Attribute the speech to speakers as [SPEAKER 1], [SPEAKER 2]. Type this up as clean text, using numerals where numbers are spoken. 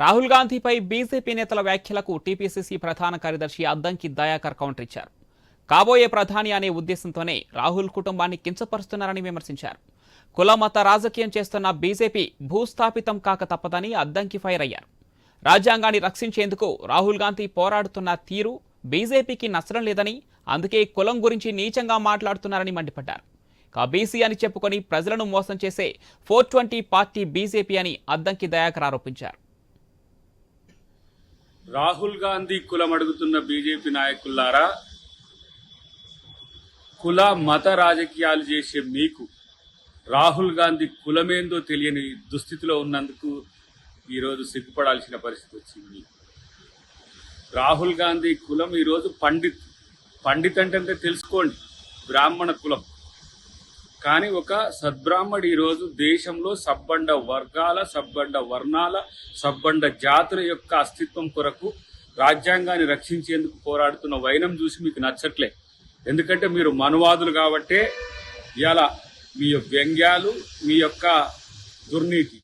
[SPEAKER 1] Rahul గాంధీపై BJP నేతల వ్యాఖ్యలకు TPCC ప్రధాన కార్యదర్శి అద్దంకి దయాకర్ కౌంటర్ ఇచ్చారు. కాబోయే ప్రధాని అనే ఉద్దేశంతోనే రాహుల్ కుటుంబాన్ని కించపరుస్తున్నారని విమర్శించారు. కుల మత రాజకీయం చేస్తున్న బీజేపీ భూస్థాపితం కాక తప్పదని అద్దంకి ఫైర్ అయ్యారు. రాజ్యాంగాన్ని రక్షించేందుకు రాహుల్ గాంధీ పోరాడుతున్న తీరు బీజేపీకి నచ్చడం లేదని, అందుకే కులం గురించి నీచంగా మాట్లాడుతున్నారని మండిపడ్డారు. బీసీ అని చెప్పుకొని ప్రజలను మోసం చేసే 420 పార్టీ బీజేపీ అని అద్దంకి దయాకర్ ఆరోపించారు.
[SPEAKER 2] రాహుల్ గాంధీ కులం అడుగుతున్న బీజేపీ నాయకులారా, కుల మత రాజకీయాలు చేసే మీకు రాహుల్ గాంధీ కులమేందో తెలియని దుస్థితిలో ఉన్నందుకు ఈరోజు సిగ్గుపడాల్సిన పరిస్థితి వచ్చింది. రాహుల్ గాంధీ కులం ఈరోజు పండిత్ అంటే తెలుసుకోండి, బ్రాహ్మణ కులం. కానీ ఒక సద్బ్రాహ్మడు ఈరోజు దేశంలో సబ్బండ వర్గాల, సబ్బండ వర్ణాల, సబ్బండ జాతుల యొక్క అస్తిత్వం కొరకు రాజ్యాంగాన్ని రక్షించేందుకు పోరాడుతున్న వైనం చూసి మీకు నచ్చట్లే. ఎందుకంటే మీరు మనువాదులు కాబట్టే ఇవాళ మీ వ్యంగ్యాలు, మీ యొక్క దుర్నీతి